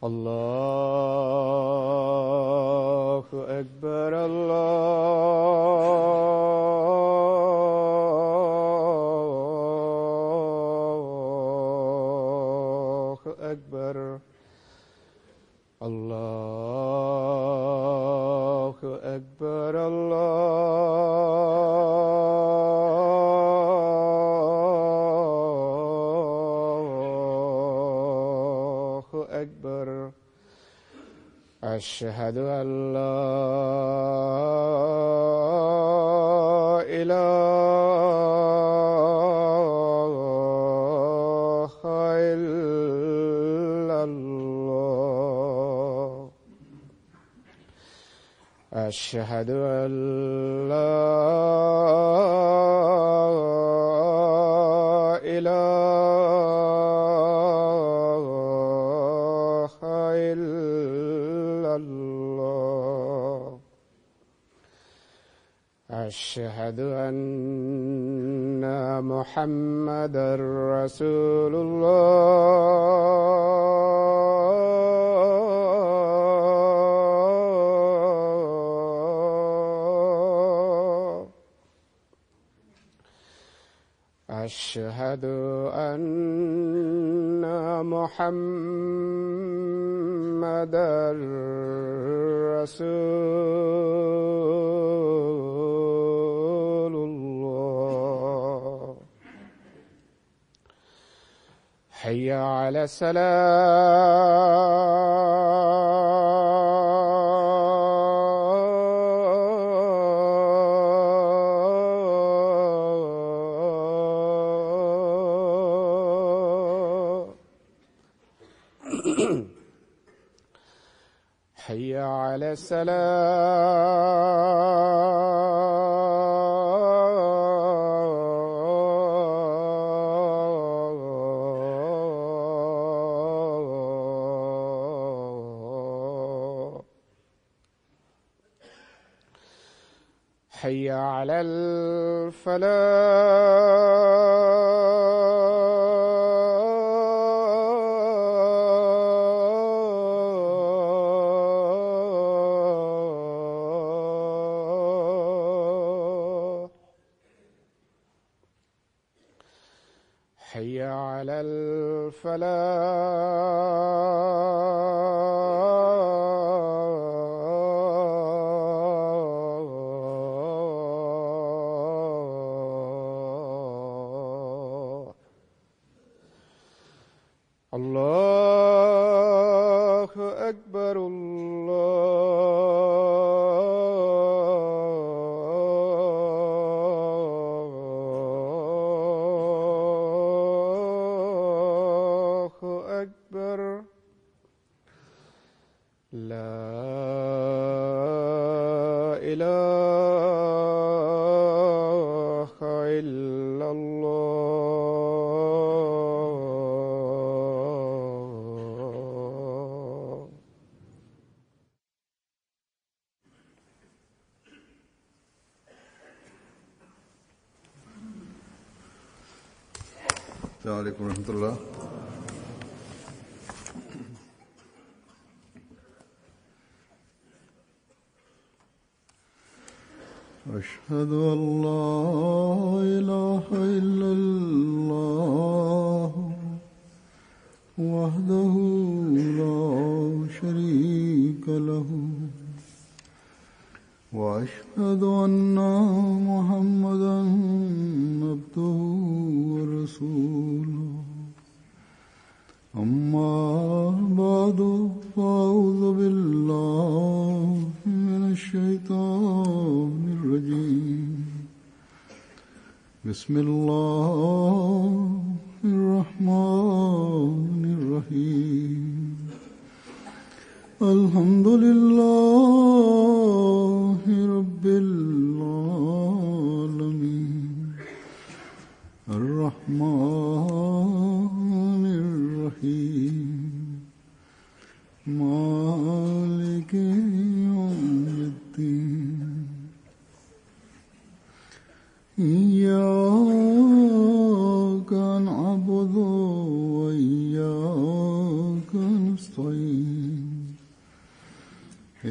الله أكبر الله أكبر الله أكبر الله أكبر. أشهد أن لا إله إلا الله. أشهد أن لا إله إلا الله. أشهد أن محمدًا رسول الله. أشهد أن محمدًا رسول الله. حي على الصلاة. حي على السلام. حي على الفلاح. حي على الفلاح. الله أكبر الله أكبر. لا إله إلا الله. السلام عليكم ورحمة الله. أشهد أن لا إله إلا الله وحده لا شريك له وأشهد أن محمدًا عبده ورسوله. أما بعد فأعوذ بالله من الشيطان الرجيم. بسم الله الرحمن الرحيم. الحمد لله رب العالمين. الرحمن الرحيم. مالك يوم الدين. إياك نعبد وإياك نستعين.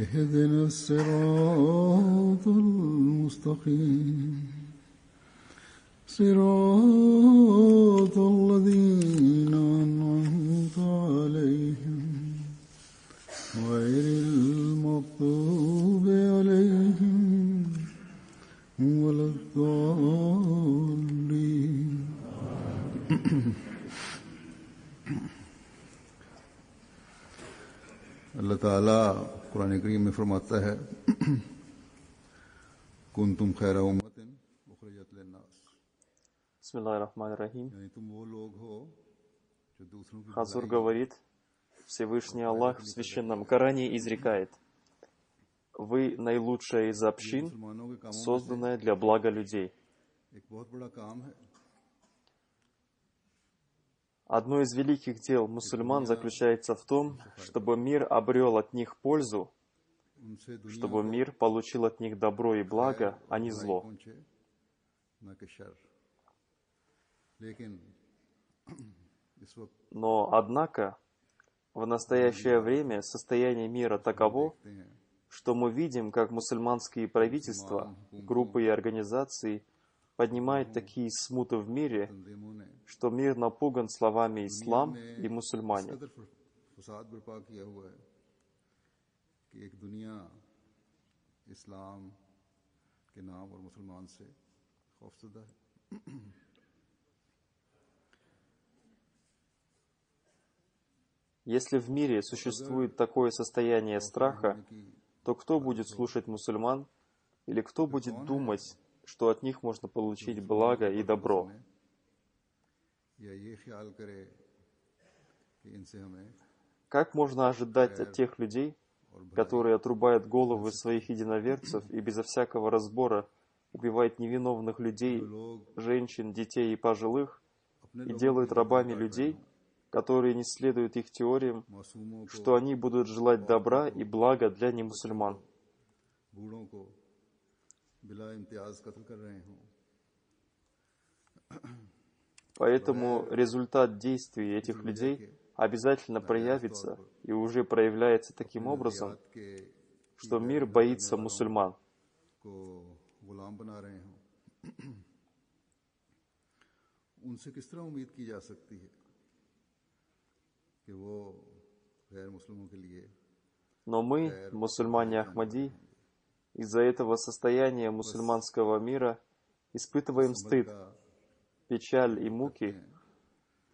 اهدنا الصراط المستقيم صراط الذين أنعمت عليهم غير المغضوب عليهم ولا الضالين. अल्लाह ताला कुरान करीम में फरमाता है कुंतुम खैरा उम्मतिन उखरिजत लिन्नास, Бисмиллахир-рахманир-рахим. यानी तुम वो लोग हो जो दूसरों की Хазур भलाई говорит, Всевышний Аллах в Священном Коране изрекает: «Вы наилучшая из общин, मुसलमानों के कामों में से созданная для блага людей». एक बहुत बड़ा काम है Одно из великих дел мусульман заключается в том, чтобы мир обрел от них пользу, उनसे दुनिया чтобы мир получил от них добро и благо, а не зло. पहुंचे न कि शर। लेकिन इस वक्त Но, однако, в настоящее время состояние мира таково, देखते हैं что мы видим, как мусульманские правительства, группы и организации поднимают такие смуты в мире, तंजीमों ने что мир напуган словами «ислам» и इस «мусульмане». कदर फसाद बर्पा किया हुआ है कि एक दुनिया इस्लाम के नाम और मुसलमान से खौफजदा है। Если в мире существует такое состояние страха, то кто будет слушать мусульман, или кто будет думать, что от них можно получить благо и добро? या ये ख्याल करे कि इनसे हमें Как можно ожидать от тех людей, которые отрубают головы своих единоверцев и безо всякого разбора убивают невиновных людей, женщин, детей и пожилых, и делают рабами людей, которые не следуют их теориям, मासूमों को что они будут желать добра и блага для немусульман? बूढ़ों को बिला इम्तियाज कत्ल कर रहे हों। Поэтому результат действий этих людей обязательно проявится и уже проявляется таким образом, नज़रियात के что мир боится мусульман. को गुलाम बना रहे हों। उनसे किस तरह उम्मीद की जा सकती है कि वो गैर मुस्लिमों के लिए Но мы, мусульмане Ахмади, из-за этого состояния мусульманского мира испытываем стыд, печаль и муки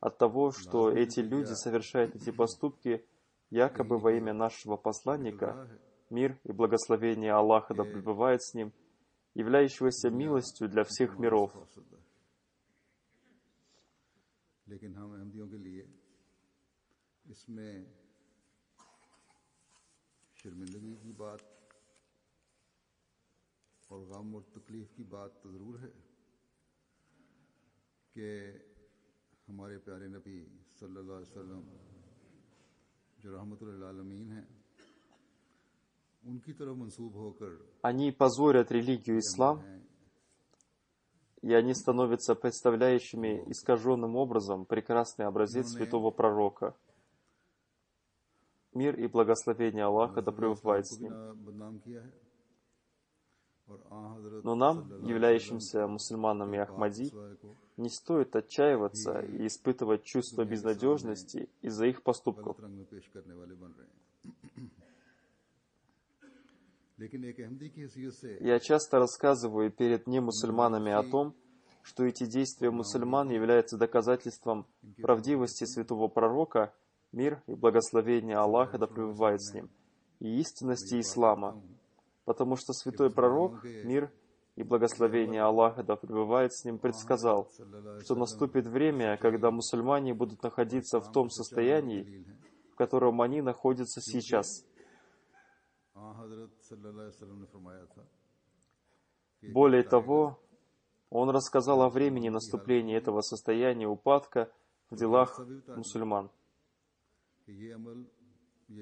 от того, что эти люди совершают эти поступки якобы во имя нашего посланника, мир и благословение Аллаха да пребывает с ним, являющегося милостью для всех миров. लेकिन हम अहमदियों के लिए इसमें शर्मिंदगी की बात और गम और तकलीफ की बात तो ज़रूर है कि हमारे प्यारे नबी सल्लल्लाहु अलैहि वसल्लम जो रहमतुल लिल आलमीन हैं उनकी तरफ मंसूब होकर Они позорят религию ислам, и они становятся представляющими искаженным образом прекрасный образец святого пророка. Мир и благословение Аллаха да пребывает с ним. बदनाम किया है और हज़रत Но нам, являющимся мусульманами Ахмади, को не стоит отчаиваться и испытывать чувство безнадежности из-за их поступков. गलत रंग में पेश करने वाले बन रहे हैं। लेकिन एक अहमदी की हैसियत से Я часто рассказываю перед немусульманами о том, что эти действия мусульман являются доказательством правдивости святого пророка, мир и благословение Аллаха да пребывает с ним, и истинности ислама, потому что святой пророк, мир и благословение Аллаха да пребывает с ним, предсказал, что наступит время, когда мусульмане будут находиться в том состоянии, в котором они находятся сейчас. हज़रत सल्लल्लाहु अलैहि वसल्लम ने फरमाया था Более того, он рассказал о времени наступления этого состояния упадка в делах мусульман. कि ये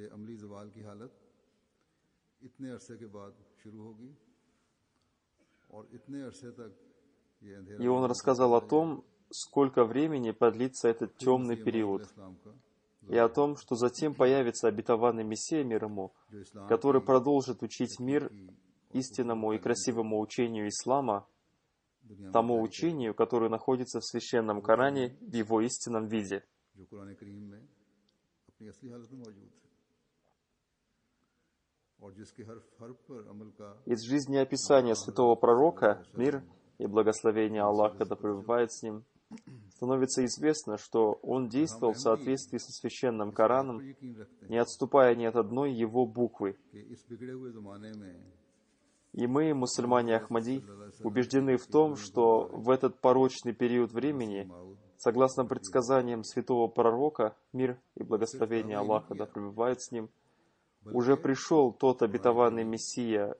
अमली ज़वाल की हालत इतने अरसे के बाद शुरू होगी और इतने अरसे तक ये अंधेरा И он рассказал о том, сколько времени продлится этот темный период. इस्लाम का и о том, что затем появится обетованный Мессия мир ему, который продолжит учить мир истинному и красивому учению ислама, тому учению, которое находится в Священном Коране в его истинном виде. जो कुरान करीम में अपनी असली हालत में मौजूद है और जिसके हर हर पर अमल का Из жизнеописания святого пророка, мир и благословение Аллаха да пребывает с ним, становится известно, что он действовал в соответствии со Священным Кораном, यकीन रखते हैं не отступая ни от одной его буквы. कि इस बिगड़े हुए ज़माने में И мы, мусульмане Ахмади, убеждены в том, что в этот порочный период времени, согласно предсказаниям святого пророка, мир и благословение Аллаха да пребывает с ним, уже пришел тот обетованный Мессия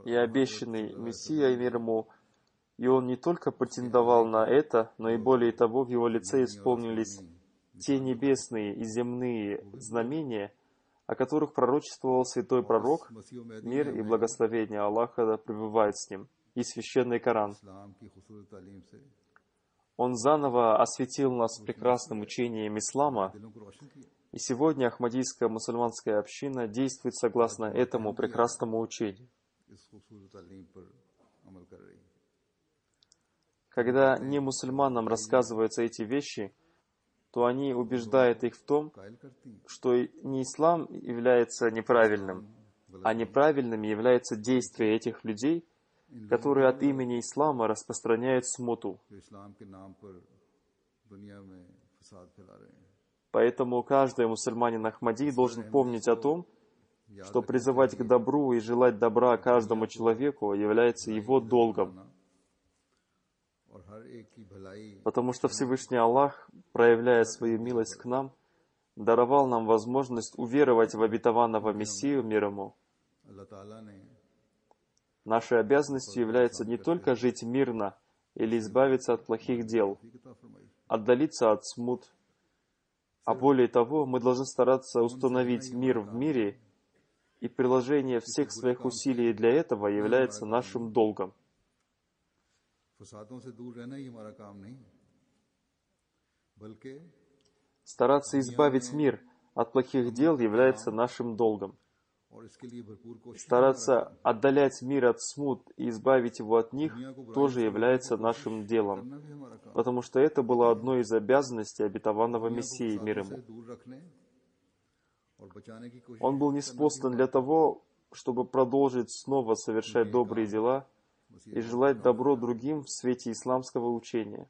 и обещанный Мессия мир ему, и он не только претендовал на это, но и более того, в его лице исполнились те небесные и земные знамения, о которых пророчествовал святой пророк, мир и благословение Аллаха да пребывает с ним, и священный Коран. इस्लाम की खूबसूरत तालीम से Он заново осветил нас прекрасным учением ислама, दिलों को रोशन किया и сегодня Ахмадийская мусульманская община действует согласно этому прекрасному учению. इस खूबसूरत तालीम पर अमल कर रही है Когда не мусульманам рассказываются эти вещи, то они убеждают их в том, कायल करती हैं что не ислам является неправильным, а неправильным является действие этих людей, которые от имени ислама распространяют смуту. जो इस्लाम के नाम पर दुनिया में फसाद फैला रहे हैं Поэтому каждый мусульманин Ахмади должен помнить о том, что призывать к добру и желать добра каждому человеку является его долгом, और हर एक की भलाई потому что Всевышний Аллах, проявляя свою милость к нам, даровал нам возможность уверовать в обетованного Мессию мир ему. अल्लाह ताला ने Нашей обязанностью является не только жить мирно или избавиться от плохих дел, भी किताब फरमाई отдалиться от смут, а более того, мы должны стараться установить мир в мире, и приложение всех своих усилий для этого является нашим долгом. फसादों से दूर रहना ही हमारा काम नहीं बल्कि Стараться избавить мир от плохих дел является нашим долгом. और इसके लिए भरपूर कोशिश Стараться отдалять мир от смут и избавить его от них тоже является нашим делом, करना भी हमारा काम потому что это было одной из обязанностей обетованного Мессии мир फसादों से ему. दूर रखने और बचाने की कोशिश Он был ниспослан для того, чтобы продолжить снова совершать добрые дела и желать добро другим в свете исламского учения.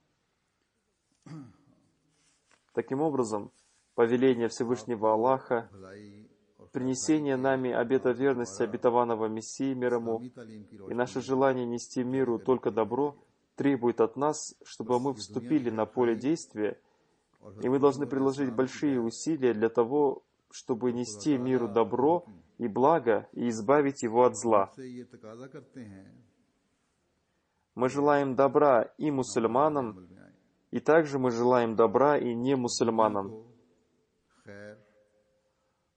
Таким образом, повеление Всевышнего Аллаха, भलाई और принесение нами обета верности обетованного Мессии мир ему इस्लामी तालीम की и наше желание нести миру только добро требует от нас, чтобы мы вступили на поле действия, и мы должны приложить большие усилия для того, чтобы нести миру добро и благо и избавить его от зла. से ये तकाजा करते हैं Мы желаем добра и мусульманам, अमल में आए и также мы желаем добра и не мусульманам. तो खैर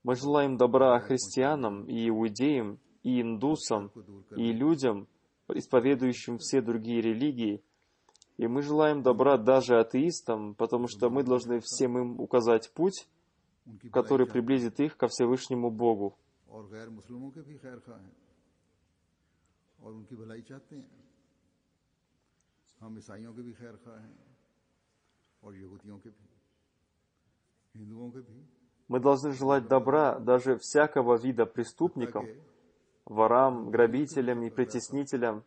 Мы желаем добра христианам и иудеям, и индусам, и людям, исповедующим все другие религии. И мы желаем добра даже атеистам, потому что мы должны всем им указать путь, उनकी который приблизит их ко Всевышнему Богу. और गैर मुस्लिमों के भी खैर खा हैं और उनकी भलाई चाहते हैं हम ईसाइयों के भी खैर खा हैं और यहूदियों के भी हिंदुओं के भी Мы должны желать добра даже всякого вида преступникам, ворам, грабителям и притеснителям,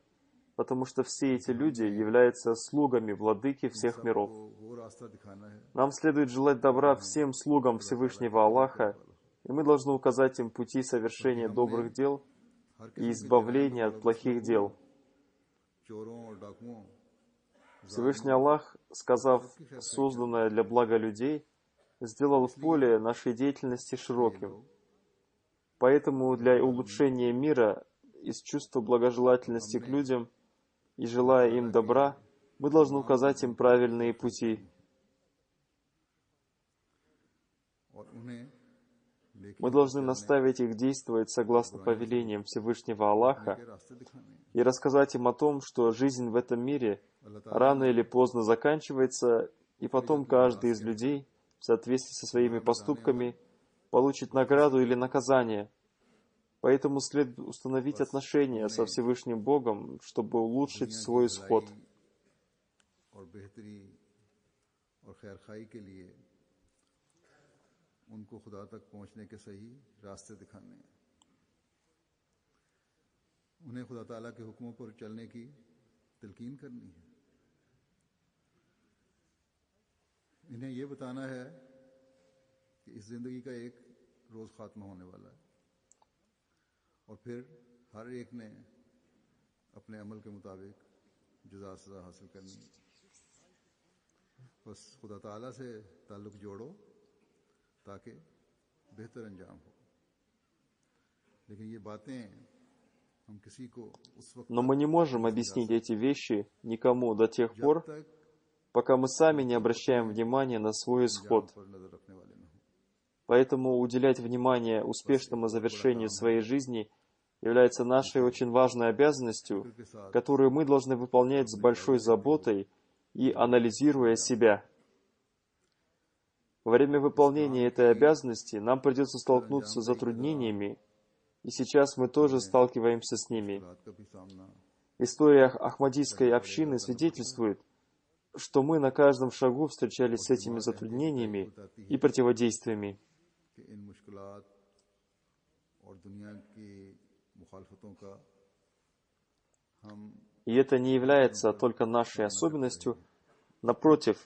потому что все эти люди являются слугами владыки всех миров. वो रास्ता दिखाना है Нам следует желать добра всем слугам Всевышнего Аллаха, и мы должны указать им пути совершения добрых дел हर и किसी избавления от плохих дел. चोरों और डाकुओं Всевышний Аллах, сказав «созданное для блага людей», сделал поле нашей деятельности широким. Поэтому для улучшения мира из чувства благожелательности к людям и желая им добра, мы должны указать им правильные пути. और उन्हें लेकिन Мы должны наставить их действовать согласно повелениям Всевышнего Аллаха के रास्ते दिखाने и рассказать им о том, что жизнь в этом мире рано или поздно заканчивается, и потом каждый из людей в соответствии со своими поступками, получит награду или наказание. Поэтому следует установить отношения со Всевышним Богом, чтобы улучшить दुनिया की свой исход. भलाई और बेहतरी और खैर खाई के लिए उनको खुदा तक पहुंचने के सही रास्ते दिखाने हैं। उन्हें खुदा ताला के हुक्मों पर चलने की तलकीन करनी है। इन्हें यह बताना है कि इस जिंदगी का एक रोज खात्मा होने वाला है और फिर हर एक ने अपने अमल के मुताबिक जुज़ा सज़ा हासिल करनी है। बस खुदा ताला से ताल्लुक़ जोड़ो ताकि बेहतर अंजाम हो। लेकिन ये बातें हम किसी को उस वक्त Но мы не можем объяснить эти вещи никому до тех जब пор, तक пока мы сами не обращаем внимания на свой अंजाम исход. पर नजर रखने वाले न हों। Поэтому уделять внимание успешному завершению своей жизни является нашей очень важной обязанностью, फिक्र के साथ которую мы должны выполнять с большой заботой и анализируя себя. Во время выполнения этой обязанности нам придется столкнуться с затруднениями, и сейчас мы тоже сталкиваемся с ними. मुश्किलात का भी सामना История Ахмадийской общины свидетельствует, что мы на каждом шагу встречались с этими затруднениями и противодействиями. कि इन मुश्किलात और दुनिया की मुखालफतों का हम И это не является только нашей особенностью. Напротив,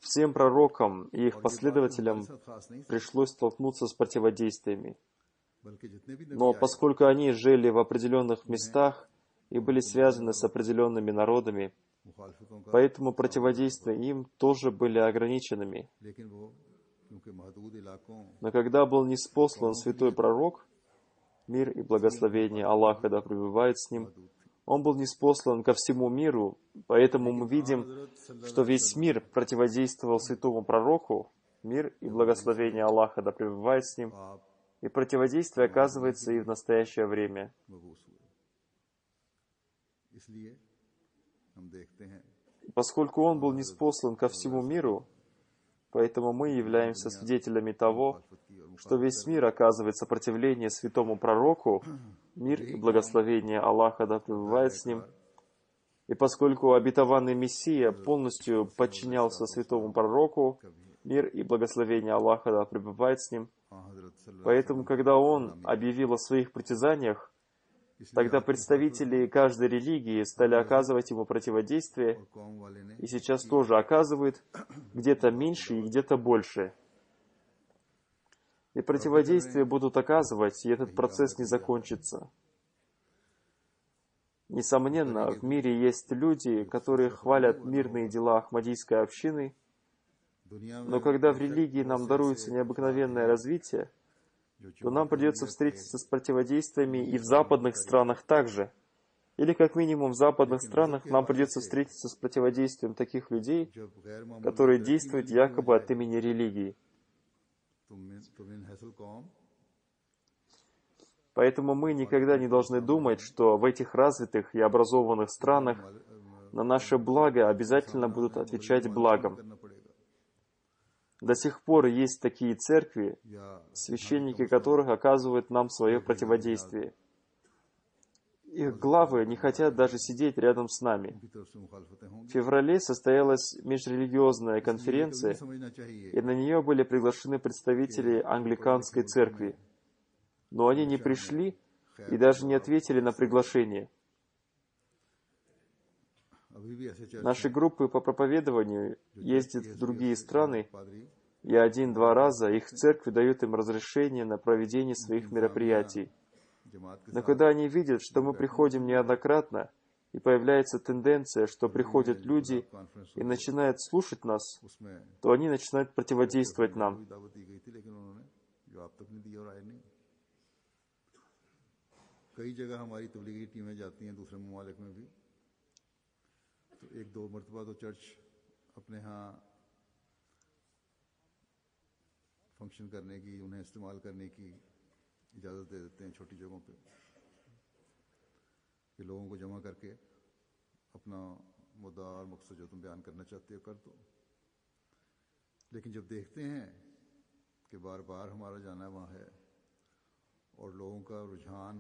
всем пророкам и их और ये बात последователям हमारे साथ खास नहीं थी, пришлось столкнуться с противодействиями. बल्कि जितने भी नबी Но आए поскольку они жили в определенных местах и были связаны с определенными народами, मुखालफतों का, поэтому противодействия им тоже были ограниченными. लेकिन वो क्योंकि महदूद इलाकों Но когда был ниспослан святой пророк, мир и благословение Аллаха да пребывает с ним, महदूद थी। он был ниспослан ко всему миру, поэтому мы видим, हज़रत सल्लल्लाहु что अलैहि весь мир противодействовал святому пророку, мир и благословение Аллаха да пребывает с ним, आप и противодействие оказывается и в настоящее время. मबूस हुए। इसलिए हम देखते हैं Поскольку он был ниспослан ко всему миру, поэтому мы являемся свидетелями того, मुखालफत की और что весь мир оказывает сопротивление святому пророку, мир и благословение Аллаха да пребывает с ним. И поскольку обетованный Мессия полностью подчинялся святому пророку, мир и благословение Аллаха да пребывает с ним, हज़रत सल्लल्लाहु поэтому, когда он объявил о своих притязаниях, тогда представители каждой религии стали оказывать ему противодействие, और कौम वाले ने и сейчас тоже оказывают, где-то меньше и где-то больше. И противодействие будут оказывать, и этот процесс не закончится. Несомненно, в мире есть люди, которые хвалят мирные дела Ахмадийской общины, दुनिया но में когда в религии нам даруется необыкновенное развитие, जो то нам придется встретиться с противодействиями и в западных странах также. Или, как минимум, в западных странах нам придется встретиться с противодействием таких людей, जब गैर मामूली которые तरक्की действуют मिली якобы है, от имени религии. तुम इन हैसल कौम Поэтому мы никогда не должны думать, что в этих развитых и образованных странах на наше благо обязательно будут отвечать благом. करना पड़ेगा До сих пор есть такие церкви, या священники которых оказывают нам свое противодействие. Их главы не хотят даже сидеть рядом с нами. उनकी तरफ से मुखालफतें В होंगी। феврале состоялась межрелигиозная конференция, समझना चाहिए и на нее были приглашены представители англиканской церкви. Но они не пришли и даже не ответили на приглашение. अभी भी ऐसे चर्च Наши группы по проповедованию ездят в другие страны, पादरी и один-два раза их церкви дают им разрешение на проведение своих мероприятий. जमात के Но साथ когда они видят, что мы приходим неоднократно, и появляется тенденция, что приходят люди कॉन्फ्रेंस и начинают слушать нас, उसमें то они начинают противодействовать нам. भी दावत दी गई थी लेकिन उन्होंने जवाब तक नहीं दिया और आए नहीं। कई जगह हमारी तबलीगी टीमें जाती हैं दूसरे ममालिक में भी, तो एक दो मरतबा तो चर्च अपने यहाँ फंक्शन करने की, उन्हें इस्तेमाल करने की इजाज़त दे देते हैं छोटी जगहों पे कि लोगों को जमा करके अपना मुद्दा और मकसद जो तुम बयान करना चाहते हो कर दो। लेकिन जब देखते हैं कि बार बार हमारा जाना वहाँ है और लोगों का रुझान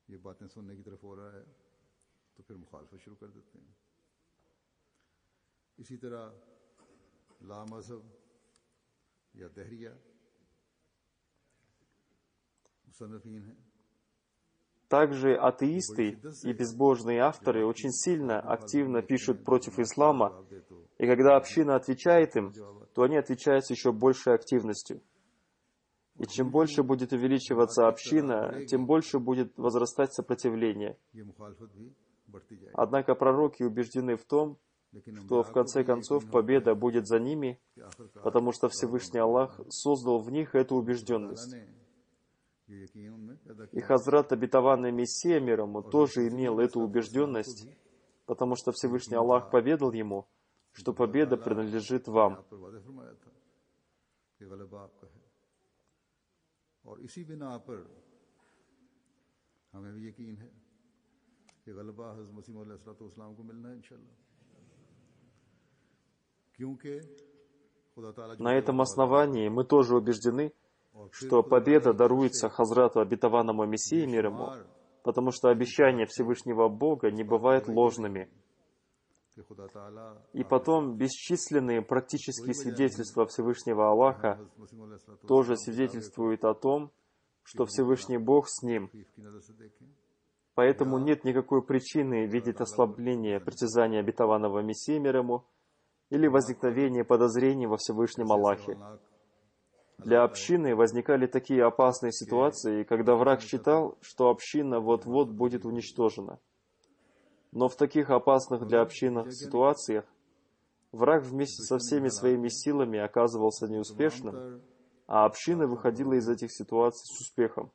ये बातें सुनने की तरफ हो रहा है, तो फिर मुखालफत शुरू कर देते हैं। इसी तरह ला मज़हब या दहरिया मुसन्निफ़ीन हैं। Также атеисты и безбожные авторы очень сильно, активно пишут против ислама, и когда община отвечает им, то они отвечают с еще большей активностью. И чем больше будет увеличиваться община, тем больше будет возрастать сопротивление. Однако пророки убеждены в том, что в конце концов победа будет за ними, потому что Всевышний Аллах создал в них эту убежденность. И Хазрат, обетованный Мессия мир ему, тоже имел эту убежденность, потому что Всевышний Аллах поведал ему, что победа принадлежит вам. На этом основании мы тоже убеждены, что победа даруется Хазрату, обетованному Мессии мир ему, потому что обещания Всевышнего Бога не бывают ложными. И потом бесчисленные практические свидетельства Всевышнего Аллаха тоже свидетельствуют о том, что Всевышний Бог с ним. Поэтому нет никакой причины видеть ослабление притязания обетованного Мессии мир ему или возникновение подозрений во Всевышнем Аллахе. Для общины возникали такие опасные ситуации, когда враг считал, что община вот-вот будет уничтожена. Но в таких опасных для общины ситуациях враг вместе со всеми своими силами оказывался неуспешным, а община выходила из этих ситуаций с успехом.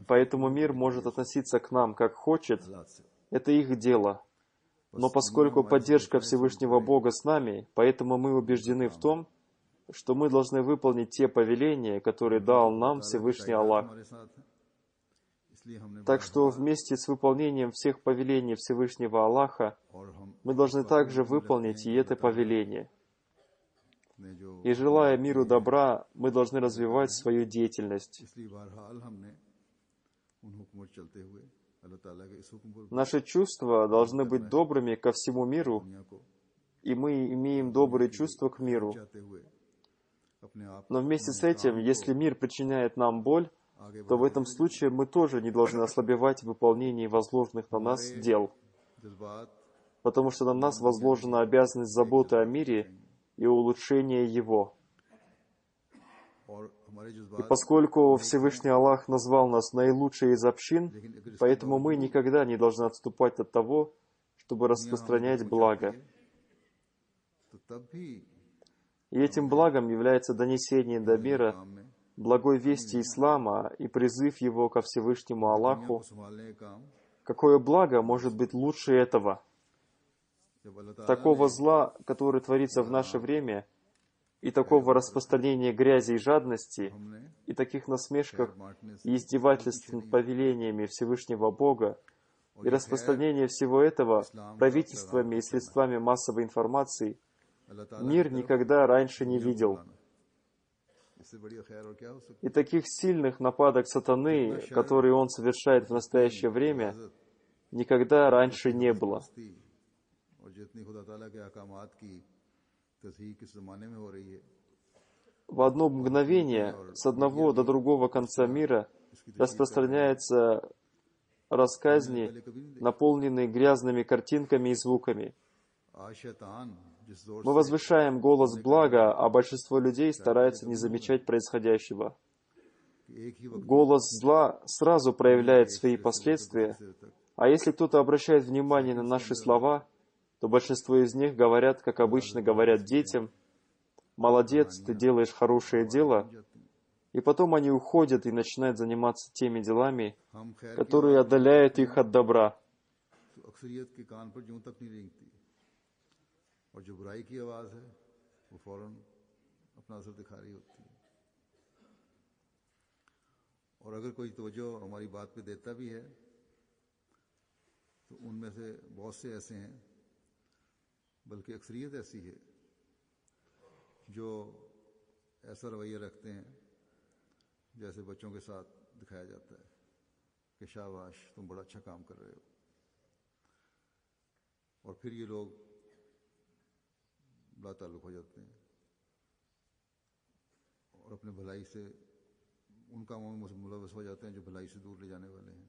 Поэтому мир может относиться к нам как хочет, это их дело. Но поскольку поддержка Всевышнего Бога с нами, поэтому мы убеждены в том, что мы должны выполнить те повеления, которые дал нам Всевышний Аллах. Так что вместе с выполнением всех повелений Всевышнего Аллаха мы должны также выполнить и это повеление. И желая миру добра, мы должны развивать свою деятельность. Наши чувства должны быть добрыми ко всему миру, и мы имеем добрые чувства к миру. Но вместе с этим, если мир причиняет нам боль, то в этом случае мы тоже не должны ослабевать в выполнении возложенных на нас дел, потому что на нас возложена обязанность заботы о мире и улучшения его. И поскольку Всевышний Аллах назвал нас наилучшей из общин, поэтому мы никогда не должны отступать от того, чтобы распространять благо. И этим благом является донесение до мира благой вести ислама и призыв его ко Всевышнему Аллаху. Какое благо может быть лучше этого? Такого зла, которое творится в наше время, и такого распространения грязи и жадности, и таких насмешках и издевательств над повелениями Всевышнего Бога, и распространения всего этого правительствами и средствами массовой информации, мир никогда раньше не видел. И таких сильных нападок сатаны, которые он совершает в настоящее время, никогда раньше не было. В одно мгновение с одного до другого конца мира распространяются рассказни, наполненные грязными картинками и звуками. Мы возвышаем голос блага, а большинство людей стараются не замечать происходящего. Голос зла сразу проявляет свои последствия, а если кто-то обращает внимание на наши слова, то большинство из них говорят, как обычно говорят детям: «Молодец, ты делаешь хорошее дело», и потом они уходят и начинают заниматься теми делами, которые отдаляют их от добра. और अगर कोई तवज्जो हमारी बात पे देता भी है तो उनमें से बहुत से ऐसे हैं बल्कि अक्सरियत ऐसी है जो ऐसा रवैया रखते हैं जैसे बच्चों के साथ दिखाया जाता है कि शाबाश तुम बड़ा अच्छा काम कर रहे हो, और फिर ये लोग लाताल्लुक हो जाते हैं और अपने भलाई से उन कामों में मुलव्वस हो जाते हैं जो भलाई से दूर ले जाने वाले हैं।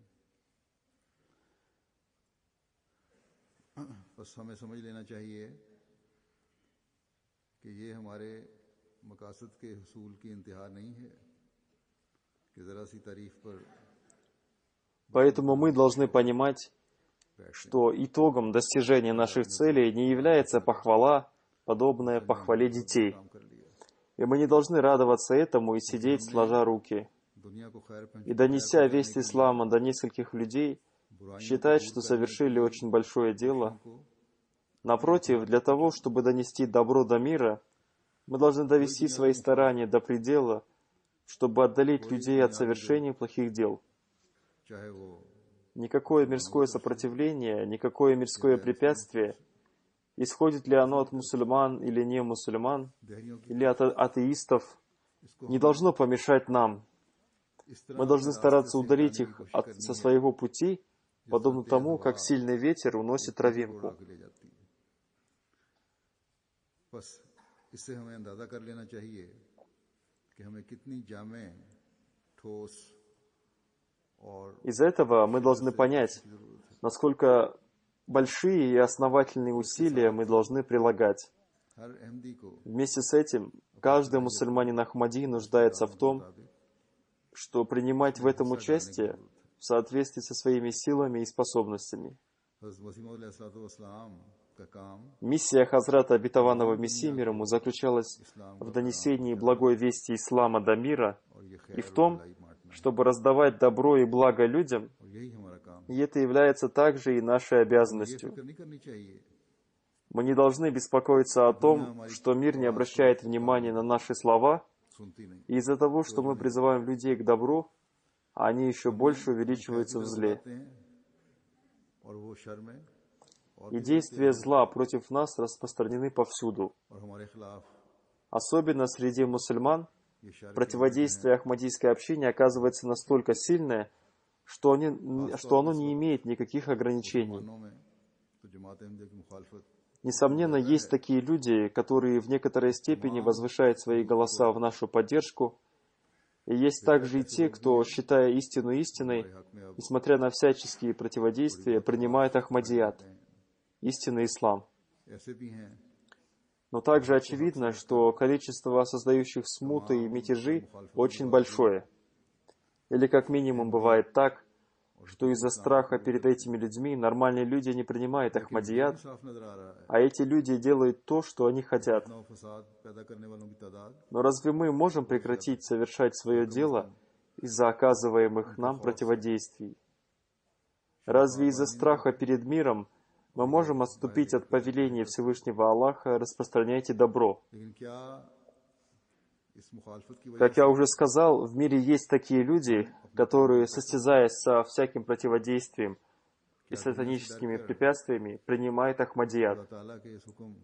बस हमें समझ लेना चाहिए कि ये हमारे मकासद के हुसूल की इंतहा नहीं है कि ज़रा सी तारीफ पर Поэтому мы должны понимать, что итогом достижения наших целей не является похвала, подобная похвале детей. काम कर लिया, И мы не должны радоваться этому и сидеть, сложа руки. दुनिया को खैर И донеся весть ислама до нескольких людей, считать, что совершили очень большое дело. Напротив, для того, чтобы донести добро до мира, мы должны довести свои старания до предела, чтобы отдалить людей от совершения плохих дел. चाहे वो Никакое мирское сопротивление, никакое мирское препятствие, исходит ли оно от мусульман или не мусульман, दहरियों की или от атеистов, इसको не должно помешать нам. इस तरह Мы должны стараться удалить их со своего пути, подобно тому, как сильный ветер уносит травинку. उड़ा के ले जाती है। बस इससे हमें अंदाज़ा कर लेना चाहिए कि हमें कितनी जामे, ठोस और Из этого мы должны понять, насколько большие и основательные усилия мы должны прилагать. हर अहमदी को Вместе с этим, каждый мусульманин Ахмади нуждается в том, что принимать в этом участие в соответствии со своими силами и способностями. हज़रत मसीह मौद अलैहिस्सलाम का काम Миссия Хазрата Обетованного Мессии мир ему заключалась в донесении благой вести ислама до мира और ये и खैर в том, भलाई बांटना, чтобы раздавать добро и благо людям, और यही हमारा काम है। и это является также и нашей ये обязанностью. फिक्र नहीं करनी चाहिए Мы не должны беспокоиться о том, что мир не обращает внимания на наши слова, सुनती नहीं, и из-за того, что мы призываем людей к добру, они еще больше увеличиваются в зле. बुलाते हैं और वो शर में और И действия зла против нас распространены повсюду. और हमारे खिलाफ Особенно среди мусульман ये शर противодействие ахмадийской общине оказывается настолько сильное, что оно не имеет никаких ограничений. मानों में तो जमात अहमदिया की मुखालफत Несомненно, есть такие люди, которые в некоторой степени возвышают свои голоса в нашу поддержку, и есть также и те, кто, считая истину истиной, हक में अब несмотря на всяческие противодействия, принимает Ахмадият, истинный ислам. ऐसे भी हैं Но также очевидно, что количество создающих смуты и мятежи очень большое. Или как минимум бывает так, что из-за страха перед этими людьми нормальные люди не принимают Ахмадият, साफ नजर आ रहा है। а эти люди делают то, что они хотят. नौ फसाद पैदा करने वालों की तादाद Но разве мы можем прекратить совершать свое дело из-за оказываемых нам противодействий? Разве из-за страха перед миром мы можем отступить от повеления Всевышнего Аллаха «распространяйте добро»? लेकिन क्या इस मुखालफत की वजह Как я уже сказал, в мире есть такие люди, которые, состязаясь со всяким противодействием и сатаническими препятствиями, принимают Ахмадият. अल्लाह ताला के इस हुक्म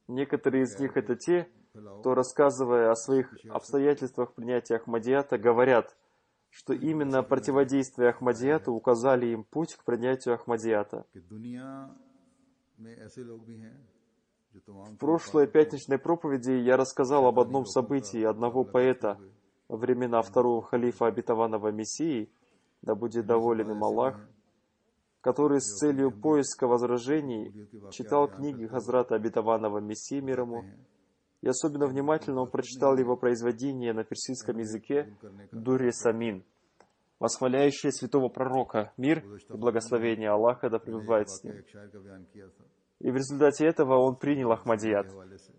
Некоторые из них это те, кто, рассказывая о своих обстоятельствах принятия Ахмадията, говорят, что именно противодействие Ахмадияту указали им путь к принятию Ахмадията. कि दुनिया में ऐसे लोग भी हैं जो तमाम В прошлой пятничной проповеди я рассказал об одном событии одного поэта во времена второго халифа Обетованного Мессии, да будет доволен им Аллах, который с целью поиска возражений читал книги Хазрата Обетованного Мессии мир ему, и особенно внимательно он прочитал его произведение на персидском языке «Дури Самин», восхваляющее святого пророка, мир и благословение Аллаха да пребывает с ним. एक शायर का बयान किया था И в результате этого он принял Ахмадият. हवाले से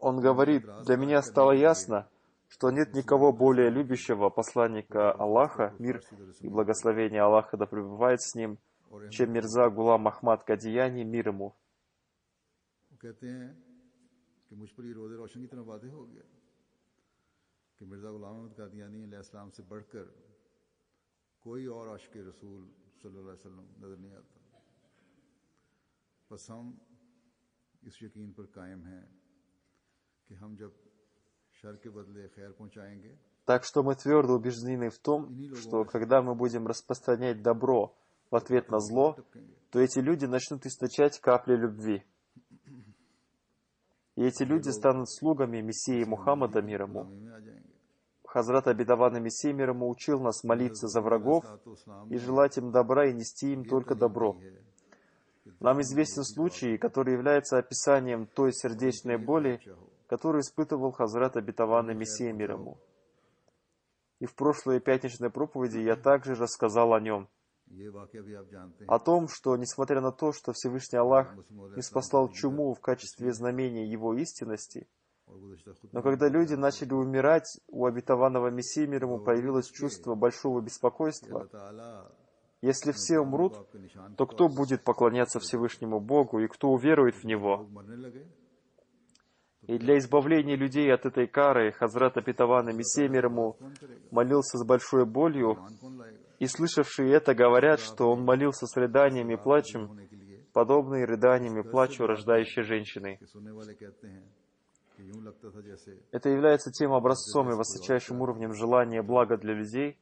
Он говорит, для меня стало ясно, что нет никого более любящего посланника Аллаха, мир и благословение Аллаха да пребывает с ним, чем Мирза Гулам Ахмад Кадияни, мир ему. वो कहते हैं कि मुझ पर ये रोज़े रोशन की तरह वादे हो गया कि मिर्ज़ा गुलाम अहमद कादियानी अलैहिस्सलाम से बढ़कर कोई और आशिक़ रसूल सल्लल्लाहु अलैहि वसल्लम नज़र नहीं आता। बस हम इस यकीन पर कायम हैं कि हम जब शर के बदले खैर पहुंचाएंगे, Так что мы твердо убеждены в том, что когда мы будем распространять добро в ответ на зло, то эти люди начнут источать капли любви. И эти люди станут слугами Мессии Мухаммада, мир ему. गुलामी में आ जाएंगे। Хазрат обетованный Мессия, мир ему, учил нас молиться за врагов и желать им добра и нести им только добро. Нам известен случай, который является описанием той сердечной боли, которую испытывал Хазрат обетованный Мессия, мир ему. И в прошлой пятничной проповеди я также рассказал о нем. ये वाकया भी आप जानते हैं। О том, что, несмотря на то, что Всевышний Аллах ниспослал чуму в качестве знамения Его истинности, और गुज़श्ता खुद но когда люди начали умирать, у обетованного Мессии, мир ему, появилось чувство большого беспокойства. ताला Если все умрут, आपके निशान то кто будет поклоняться Всевышнему Богу и кто уверует в Него? मरने लगे, И для избавления людей от этой кары Хазрат обетованный Мессия, мир ему, कौन करेगा? молился с большой болью, ईमान कौन लाएगा? и слышавшие это говорят, что он молился с рыданием и плачем, होने के लिए подобные рыданиям и плачу рождающей женщины. कि सुनने वाले कहते हैं कि यूं लगता था जैसे Это является тем образцом и высочайшим уровнем желания блага для людей,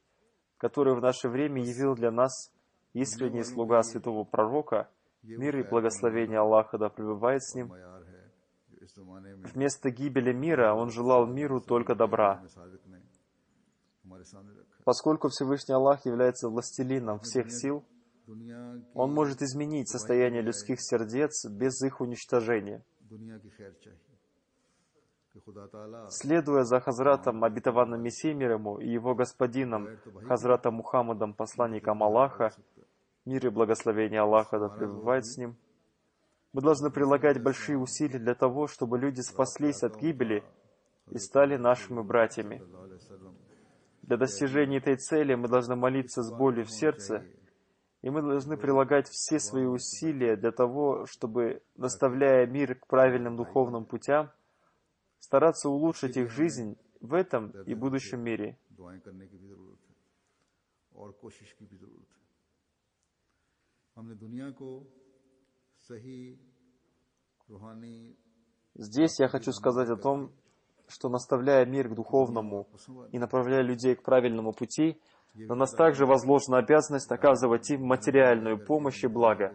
который в наше время явил для нас искренний слуга святого пророка, мир и благословение Аллаха да пребывает с ним. मयार है जो इस जमाने में Вместо гибели мира он желал миру только добра. सादिक ने हमारे सामने रखा। Поскольку Всевышний Аллах является властелином всех сил, दुनिया की он может изменить состояние людских сердец без их уничтожения. दुनिया की खैर चाहिए कि खुदा ताला Следуя за Хазратом обетованным Мессией, мир ему, и его господином Хазратом Мухаммадом, посланником Аллаха, мир и благословение Аллаха да пребывает с ним, мы должны прилагать большие усилия для того, чтобы люди спаслись от гибели и стали нашими братьями. सल्लल्लाहु अलैहि वसल्लम Для достижения этой цели мы должны молиться с болью в сердце, и мы должны прилагать все свои усилия для того, чтобы, наставляя мир к правильным духовным путям, стараться улучшить их жизнь в этом и будущем мире. दुआएं करने की भी जरूरत है और कोशिश की भी जरूरत है। हमने दुनिया को सही रूहानी Здесь я хочу сказать о том, что, наставляя мир к духовному и направляя людей к правильному пути, на нас также возложена обязанность оказывать им материальную помощь и благо.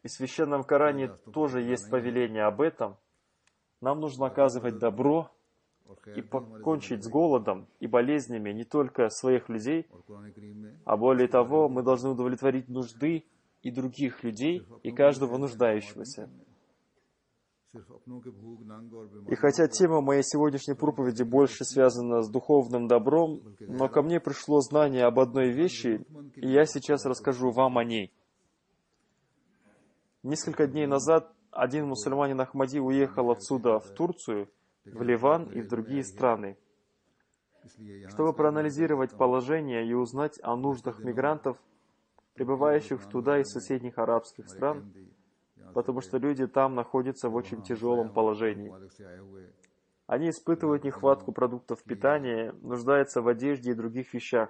И в Священном Коране тоже есть повеление об этом. Нам нужно оказывать добро और खैर и покончить с голодом и болезнями не только своих людей, और कुरान करीम में а более того, мы должны удовлетворить нужды и других людей, и каждого нуждающегося. सिर्फ अपनों के भूख नंग और И बीमारी хотя тема моей сегодняшней проповеди больше связана с духовным добром, но ко мне пришло знание об одной вещи, и я сейчас расскажу вам о ней. Несколько дней назад один мусульманин Ахмади уехал отсюда в Турцию, в Ливан и в другие страны, इसलिए यहाँ чтобы проанализировать положение и узнать о нуждах мигрантов, прибывающих туда из соседних арабских стран, потому что люди там находятся в очень тяжелом положении. मालिक से आए हुए Они испытывают нехватку продуктов питания, нуждаются в одежде и других вещах.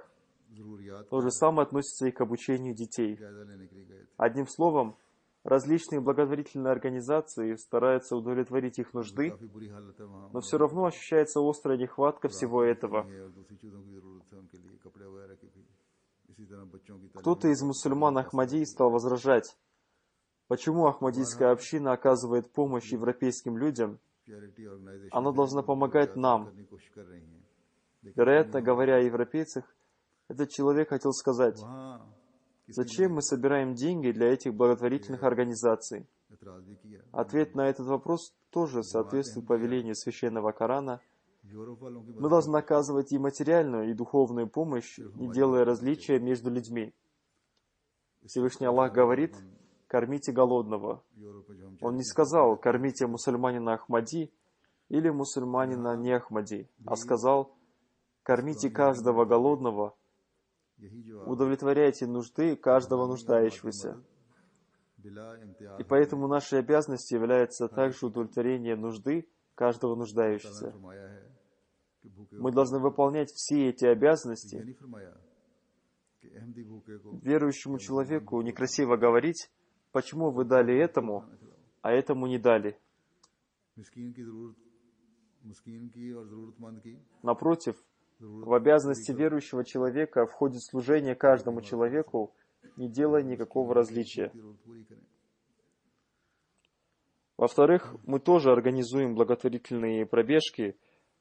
जरूरियात То же самое относится и к обучению детей. जायजा लेने के लिए गए थे। Одним словом, различные благотворительные организации стараются удовлетворить их нужды, काफी बुरी हालत है वहाँ но все равно ощущается острая нехватка всего этого. है और दूसरी चीजों की जरूरत है उनके लिए कपड़े वगैरह की भी इसी तरह बच्चों की तालीम Кто-то из мусульман Ахмади стал возражать, почему ахмадийская община оказывает помощь европейским людям, चैरिटी ऑर्गेनाइजेशन она должна помогать нам. करने की कोशिश कर रही हैं। Вероятно, говоря о европейцах, этот человек хотел сказать, वहाँ зачем мы собираем деньги для этих благотворительных организаций? एतराज भी किया। Ответ на этот вопрос тоже соответствует повелению Священного Корана. यूरोप वालों की Мы должны оказывать и материальную, и духовную помощь, не делая различия между людьми. Всевышний Аллах говорит, кормите голодного. यूरोप में जो हम Он не сказал, кормите мусульманина Ахмади или мусульманина не Ахмади, а сказал, кормите каждого голодного, यही जो удовлетворяйте нужды каждого нуждающегося. बिला इम्तियाज И поэтому нашей обязанностью является также удовлетворение нужды каждого нуждающегося. फरमाया है कि भूखे Мы должны выполнять все эти обязанности. ये नहीं फरमाया कि अहमदी भूखे को Верующему человеку некрасиво говорить, почему вы дали этому, а этому не дали. मिस्कीन की जरूरत मिस्कीन की और जरूरतमंद की Напротив, в обязанности верующего человека входит служение каждому человеку, не делая никакого различия. जरूरत पूरी करें. Во-вторых, мы тоже организуем благотворительные пробежки,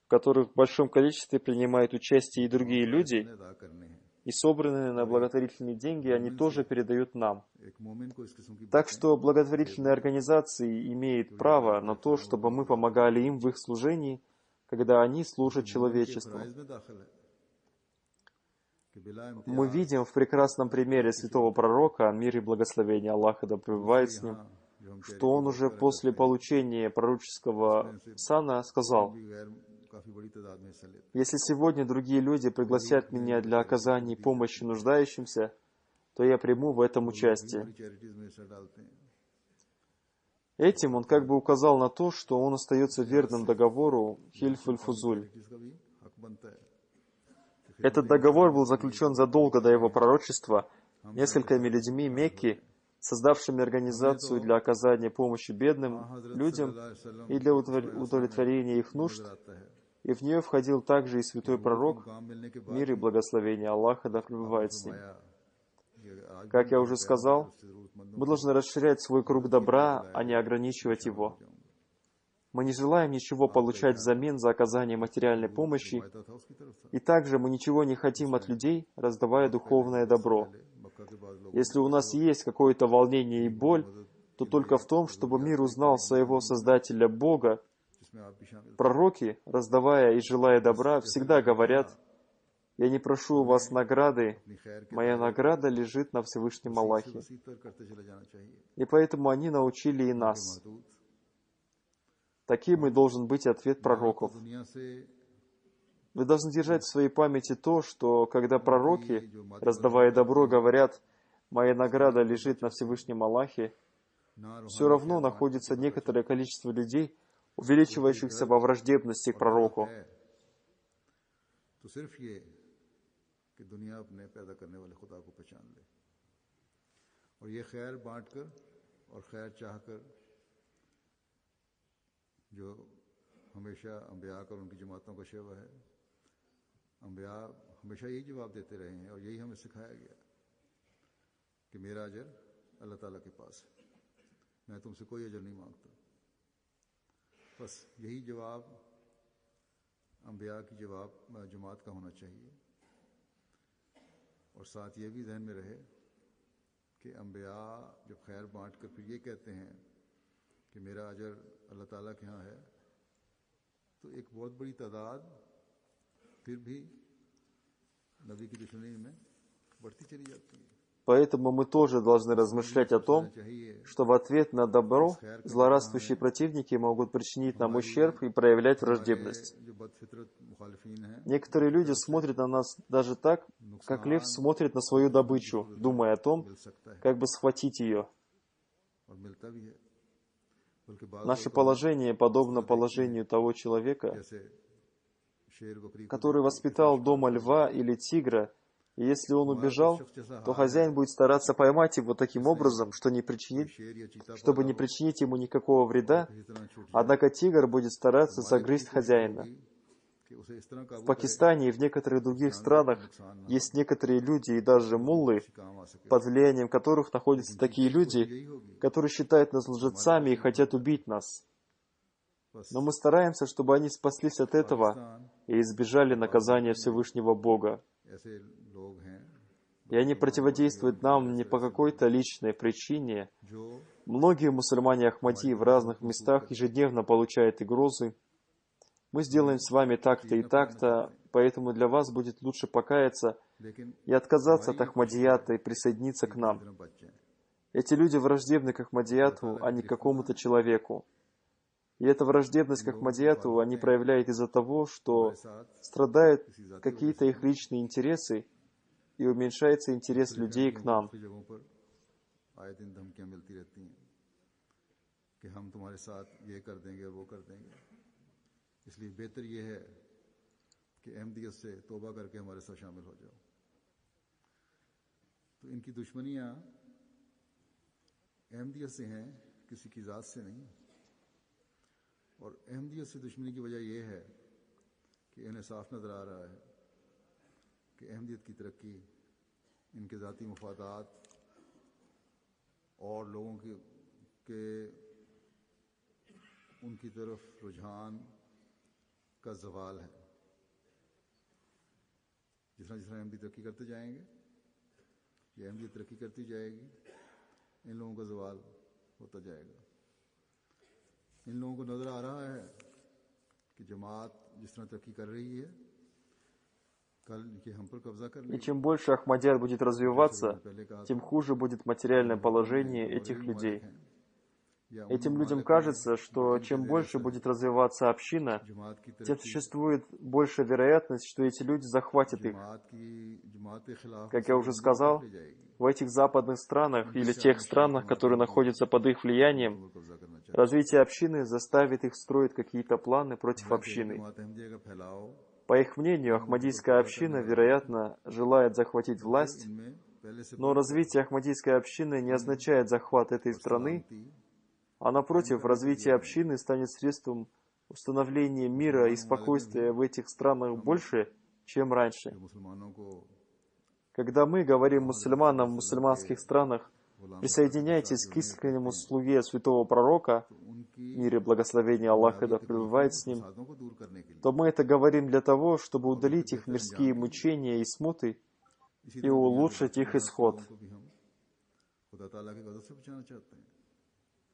в которых в большом количестве принимают участие и другие люди, अदा करने हैं. и собранные на благотворительные деньги они тоже передают нам. एक मोमिन को इस किस्म की Так что благотворительные организации имеют право на то, чтобы мы помогали им в их служении, когда они служат человечеству. फराइज में दाखिल है कि बिला Мы видим в прекрасном примере святого пророка, мир и благословение Аллаха да пребывает с ним, जो हम что он уже после получения пророческого сана сказал: भी गैर काफी बड़ी तादाद में हिस्सा लेते «Если сегодня другие люди пригласят меня для оказания помощи нуждающимся, то я приму в этом участие». हैं, चैरिटीज में हिस्सा डालते हैं. Этим он как бы указал на то, что он остается верным договору Хильф-эль-Фузуль. चैरिटीज का भी हक बनता है. Этот договор был заключен задолго до его пророчества несколькими людьми Мекки, создавшими организацию для оказания помощи бедным людям и для удовлетворения их нужд, आता है. и в нее входил также и святой пророк, काम मिलने के बाद мир и благословение Аллаха да пребывает с ним. आया कि आज Как я уже сказал, जरूरतमंदों мы должны расширять свой круг добра, а не ограничивать его. Мы не желаем ничего получать взамен за оказание материальной помощи, वायदा था उसकी तरफ था. и также мы ничего не хотим от людей, раздавая духовное добро. मक्का के बाद लोग Если у нас есть какое-то волнение и боль, то только в том, чтобы мир узнал своего Создателя Бога. जिसमें आप भी शामिल थे. Пророки, раздавая и желая добра, всегда говорят: «Я не прошу у вас награды, अपनी खैर के моя награда лежит на Всевышнем Аллахе». वसी तर करते चले जाना चाहिए. И поэтому они научили и нас. महदूद Таким и должен быть ответ пророков. दुनिया से Вы должны держать в своей памяти то, что когда пророки, раздавая добро, говорят: «Моя награда лежит на Всевышнем Аллахе», ना все равно находится некоторое количество людей, увеличивающихся во враждебности к пророку. है तो सिर्फ ये कि दुनिया अपने पैदा करने वाले खुदा को पहचान ले और ये खैर बांटकर और खैर चाहकर जो हमेशा अंबिया और उनकी जमातों का शेवा है. अंबिया हमेशा यही जवाब देते रहे हैं और यही हमें सिखाया गया कि मेरा अजर अल्लाह ताला के पास है, मैं तुमसे कोई अजर नहीं मांगता. बस यही जवाब अंबिया की जमात का होना चाहिए. और साथ ये भी जहन में रहे कि अंबिया जब खैर बांट कर फिर ये कहते हैं कि मेरा अजर अल्लाह ताला के यहाँ है, तो एक बहुत बड़ी तादाद फिर भी नबी की दुश्मनी में बढ़ती चली जाती है. Поэтому мы тоже должны размышлять о том, चाहिए что в ответ на добро злорадствующие противники могут причинить нам ущерб и проявлять враждебность. जो बदफितरत मुखालिफीन हैं Некоторые люди смотрят на нас даже так, как лев смотрит на свою добычу, думая о том, मिल सकता है как бы схватить ее. और मिलता भी है. बल्कि बाद Наше положение подобно положению того человека, जैसे शेर बकरी को который воспитал дома льва или тигра, и если он убежал, то хозяин будет стараться поймать его таким образом, что शेर या चीता чтобы не причинить ему никакого вреда, इस तरह छूट однако тигр будет стараться загрызть хозяина. कि उसे इस तरह काबू В Пакистане и в некоторых других странах есть некоторые люди и даже муллы, काम आ सके. под влиянием которых находятся такие люди, которые считают нас лжецами и хотят убить нас. Но мы стараемся, чтобы они спаслись от этого и избежали наказания Всевышнего Бога. ऐसे लोग हैं И они противодействуют нам не по какой-то личной причине. जो Многие мусульмане Ахмадии в разных местах ежедневно получают угрозы. Мы сделаем с вами так-то и так-то, поэтому для вас будет лучше покаяться लेकिन и отказаться от Ахмадията и присоединиться к нам. तरह बच जाए. Эти люди враждебны к Ахмадияту, а не к какому-то человеку. И эта враждебность к Ахмадияту они проявляют из-за того, что страдают какие-то их личные интересы, и уменьшается интерес людей к нам. दूसरी जगहों पर आए दिन धमकियां मिलती रहती हैं कि हम तुम्हारे साथ ये कर देंगे और वो कर देंगे. इसलिए बेहतर ये है कि अहमदियत से तौबा करके हमारे साथ शामिल हो जाओ. तो इनकी दुश्मनियां अहमदियत से हैं किसी की जात से नहीं और अहमदियत से दुश्मनी की वजह यह है कि इन्हें साफ नजर आ रहा है कि अहमदियत की तरक्की इनके ज़ाती मफादात और लोगों के उनकी तरफ रुझान का ज़वाल है। जिस तरह अहमदी तरक्की करते जाएंगे, ये अहमदी तरक्की करती जाएगी, इन लोगों का ज़वाल होता जाएगा। इन लोगों को नज़र आ रहा है कि जमात जिस तरह तरक्की कर रही है, कल ये हम पर कब्जा कर И लेगी। чем больше Ахмадият будет развиваться, тем хуже будет материальное положение этих людей. Этим людям кажется, что чем больше будет развиваться община, тем существует большая вероятность, что эти люди захватят их. Как я уже сказал, в этих западных странах или тех странах, которые находятся под их влиянием, развитие общины заставит их строить какие-то планы против общины. По их мнению, ахмадийская община, вероятно, желает захватить власть, но развитие ахмадийской общины не означает захват этой страны, а напротив, развитие общины станет средством установления мира и спокойствия в этих странах больше, чем раньше. Когда мы говорим мусульманам в мусульманских странах, присоединяйтесь к искреннему слуге святого пророка, мир и благословение Аллаха да пребывает с ним, то мы это говорим для того, чтобы удалить их мирские мучения и смуты и улучшить их исход.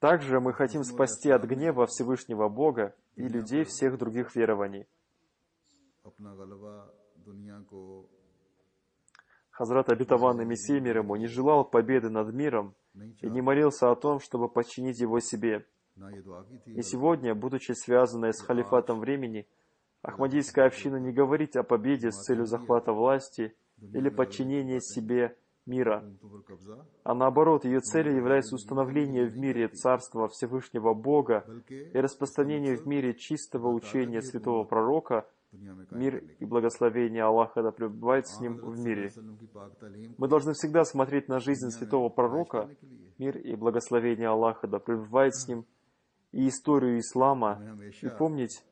Также мы хотим спасти от гнева Всевышнего Бога и людей всех других верований. Хазрат обетованный Мессия мир ему не желал победы над миром и не молился о том, чтобы подчинить его себе. И сегодня, будучи связанной с халифатом времени, ахмадийская община не говорит о победе с целью захвата власти или подчинения себе мира. А наоборот, ее целью является установление в мире Царства Всевышнего Бога и распространение в мире чистого учения святого пророка, мир и благословение Аллаха да пребывает с ним в мире. Мы должны всегда смотреть на жизнь святого пророка, мир и благословение Аллаха да пребывает с ним, и историю ислама, и помнить,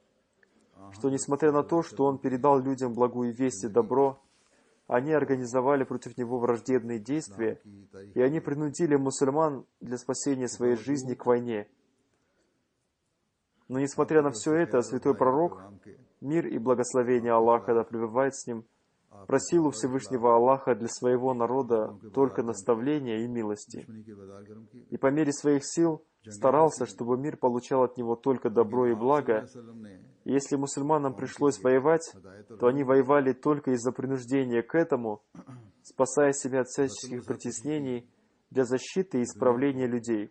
что несмотря на то, что он передал людям благую весть и добро, они организовали против него враждебные действия, и они принудили мусульман для спасения своей жизни к войне. Но несмотря на все это, святой пророк, мир и благословение Аллаха да пребывает с ним, просил у Всевышнего Аллаха для своего народа только наставления и милости. И по мере своих сил старался, чтобы мир получал от него только добро и благо. И если мусульманам пришлось воевать, то они воевали только из-за принуждения к этому, спасая себя от всяческих притеснений для защиты и исправления людей.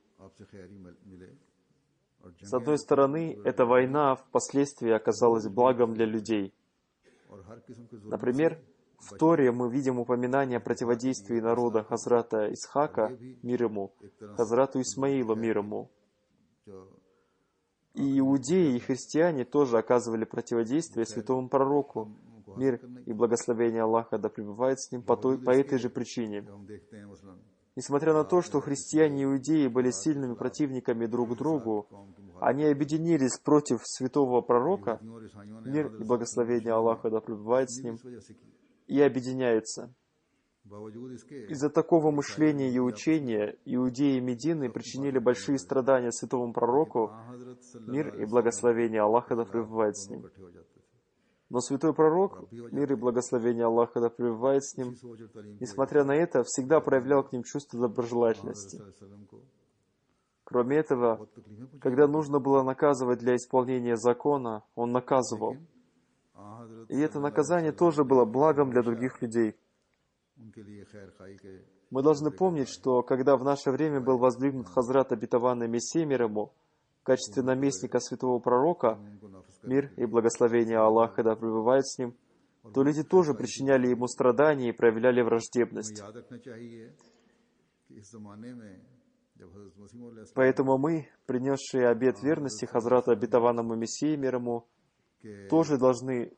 С одной стороны, эта война впоследствии оказалась благом для людей. Например, в Торе мы видим упоминание о противодействии народа Хазрата Исхака, мир ему, Хазрату Исмаила, мир ему. И иудеи, и христиане тоже оказывали противодействие святому пророку, мир и благословение Аллаха да пребывает с ним по этой же причине. Несмотря на то, что христиане и иудеи были сильными противниками друг другу, они объединились против святого пророка, мир и благословение Аллаха да пребывает с ним, и объединяются. Из-за такого мышления и учения иудеи Медины причинили большие страдания святому пророку, мир и благословение Аллаха да пребывает с ним. Но святой пророк, мир и благословение Аллаха да пребывает с ним, несмотря на это, всегда проявлял к ним чувство доброжелательности. Кроме этого, когда нужно было наказывать для исполнения закона, он наказывал. И это наказание тоже было благом для других людей. Мы должны помнить, что когда в наше время был воздвигнут Хазрат обетованный Мессия мир ему в качестве наместника святого пророка, мир и благословение Аллаха да пребывает с ним, то люди тоже причиняли ему страдания и проявляли враждебность. Поэтому мы, принесшие обет верности Хазрату обетованному Мессии мир ему, тоже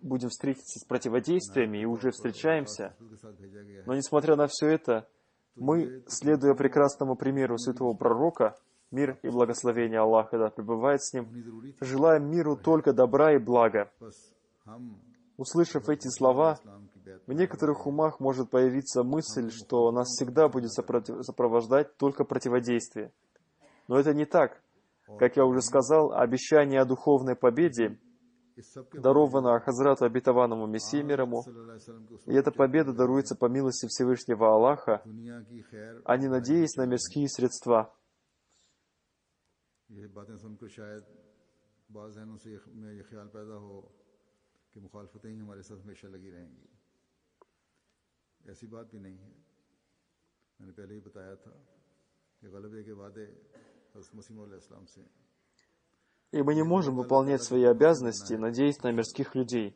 будем встретиться с противодействиями и уже встречаемся. Но несмотря на все это, мы, следуя прекрасному примеру святого пророка, мир и благословение Аллаха да пребывает с ним, अपनी ज़रूरी थी। желаем миру только добра и блага. बस हम Услышав эти слова, इस्लाम की बैत в некоторых умах может появиться мысль, что нас всегда будет сопровождать только противодействие. Но это не так. Как я уже сказал, обещание о духовной победе इस सब के даровано Хазрату обетованному Мессии мир ему, सल्लल्लाहु अलैहि वसल्लम के и эта победа даруется по милости Всевышнего Аллаха, दुनिया की खैर а не надеясь на мирские средства. ये बातें सुनकर शायद बाज़ ज़हनों से में ये ख्याल पैदा हो कि मुखालफतें ही हमारे साथ हमेशा लगी रहेंगी। ऐसी बात भी नहीं है। मैंने पहले ही बताया था कि गलबे के वादे हज़रत मसीह मौला इस्लाम से, И мы не можем выполнять свои обязанности, надеясь на мирских людей.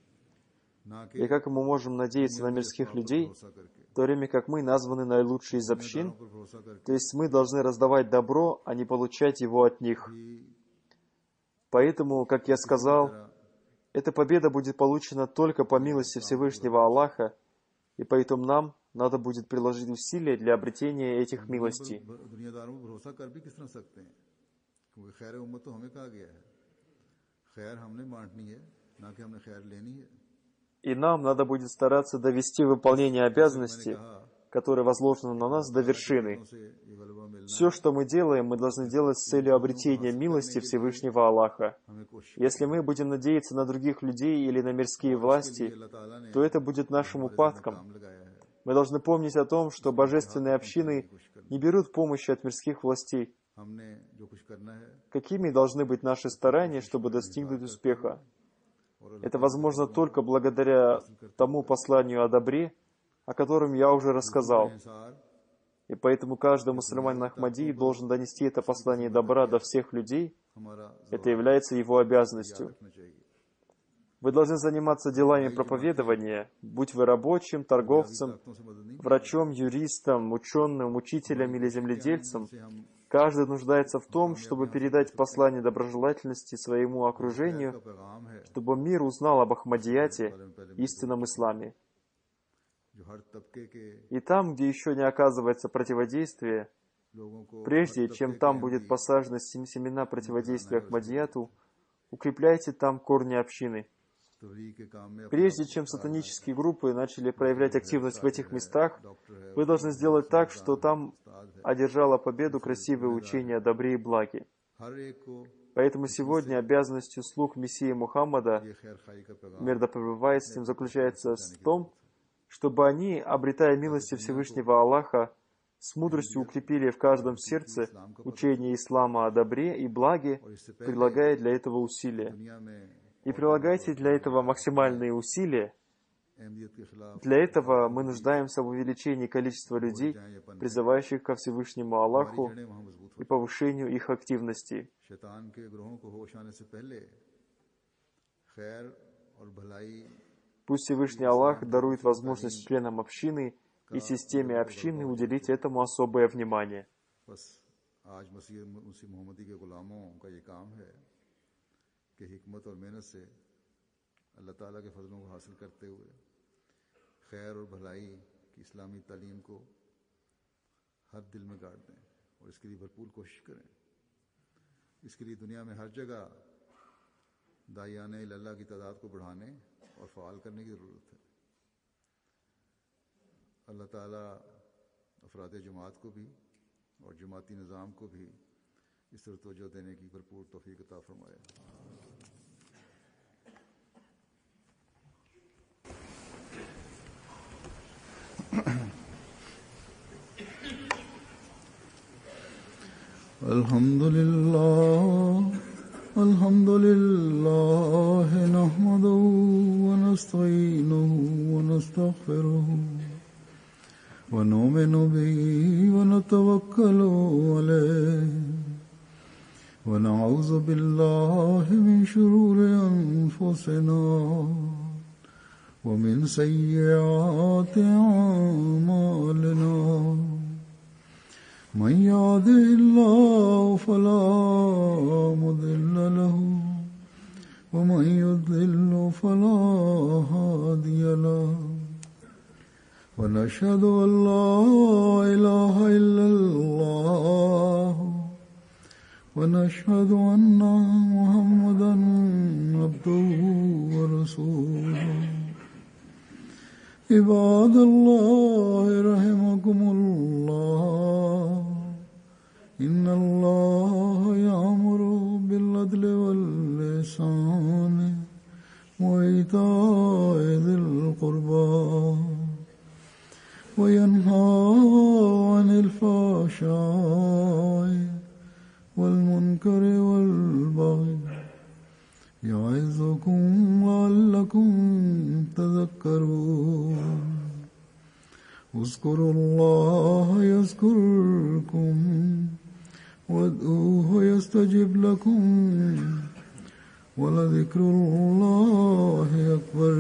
ना कि И как мы можем надеяться на мирских людей, भरोसा करके, в то время как мы названы наилучшие из общин, पर भरोसा करके то есть мы должны раздавать добро, а не получать его от них. भी Поэтому, как я сказал, эта победа будет получена только по милости Всевышнего Аллаха, и поэтому нам надо будет приложить усилия для обретения этих милостей. दुनियादारों पर भरोसा कर भी किस तरह सकते हैं, क्योंकि खैर उम्मत तो हमें कहा गया है, खैर हमने बांटनी है, ना कि हमने खैर लेनी है। И нам надо будет стараться довести выполнение обязанностей, которые возложены на нас, до вершины. से ये गलबा मिलना Все, что мы делаем, мы должны делать с целью обретения милости Всевышнего Аллаха. हमें कोशिश Если мы будем надеяться на других людей или на мирские власти, अल्लाह ताला ने то это будет нашим упадком. काम लगाया है। Мы должны помнить о том, что божественные общины не берут помощи от мирских властей. हमने जो कुछ करना है Какими должны быть наши старания, чтобы достигнуть успеха? Это возможно только благодаря тому посланию о добре, о котором я уже рассказал. इंसार И поэтому каждый мусульманин Ахмадии должен донести это послание добра до всех людей. हमारा Это является его обязанностью. रखना चाहिए। Вы должны заниматься делами проповедования, будь вы рабочим, торговцем, ताकतों से मदद नहीं, врачом, юристом, ученым, учителем или земледельцем. से हम Каждый нуждается в том, чтобы передать послание доброжелательности своему окружению, का पैगाम है чтобы мир узнал об Ахмадияте, истинном исламе. जो हर तबके के И там, где еще не оказывается противодействие, लोगों को прежде чем там будет посажены семена противодействия Ахмадияту, укрепляйте там корни общины. तबलीग के काम में Прежде чем сатанические группы начали проявлять активность в этих местах, вы должны сделать так, что там одержало победу красивое учение о добре и благе. हर एक को Поэтому сегодня обязанностью слуг Мессии Мухаммада, ये खैर खाई का पैगाम мир да пребывает с ним, заключается в том, чтобы они, обретая милости Всевышнего Аллаха, с мудростью укрепили в каждом сердце учение ислама о добре и благе, предлагая для этого усилия. दुनिया में И прилагайте для этого максимальные усилия. अहमियत के खिलाफ Для этого мы нуждаемся в увеличении количества людей, призывающих ко Всевышнему Аллаху जड़ें वहाँ मजबूत и повышению их активности. शैतान के ग्रहों को होश आने से पहले खैर और भलाई Пусть Всевышний Аллах дарует возможность членам общины и системе общины уделить этому особое внимание. बस आज मसीह मोहम्मदी के गुलामों का ये काम है कि हिकमत और मेहनत से अल्लाह ताला के फजलों को हासिल करते हुए खैर और भलाई की इस्लामी तालीम को हर दिल में गाड़ दें और इसके लिए भरपूर कोशिश करें। इसके लिए दुनिया में हर जगह दायान अल्लाह की तादाद को बढ़ाने और फ़ाल करने की ज़रूरत है। अल्लाह ताला अफराद जमात को भी और जमाती निज़ाम को भी इस तरह तवज्जो देने की भरपूर तौफीक अता फरमाए। الحمد لله نحمده ونستعينه ونستغفره ونؤمن به ونتوكل عليه ونعوذ بالله من شرور أنفسنا ومن سيئات أعمالنا من يهده الله فلا مضل له ومن يضلل فلا هادي له ونشهد أن لا إله إلا الله ونشهد أن محمدا عبده ورسوله عباد الله رحمكم الله إن الله يأمر بالعدل والإحسان وإيتاء ذي القربى وينهى عن الفحشاء والمنكر والبغي يعظكم لعلكم تذكرون اذكروا الله يذكركم وادعوه يستجب لكم ولذكر الله أكبر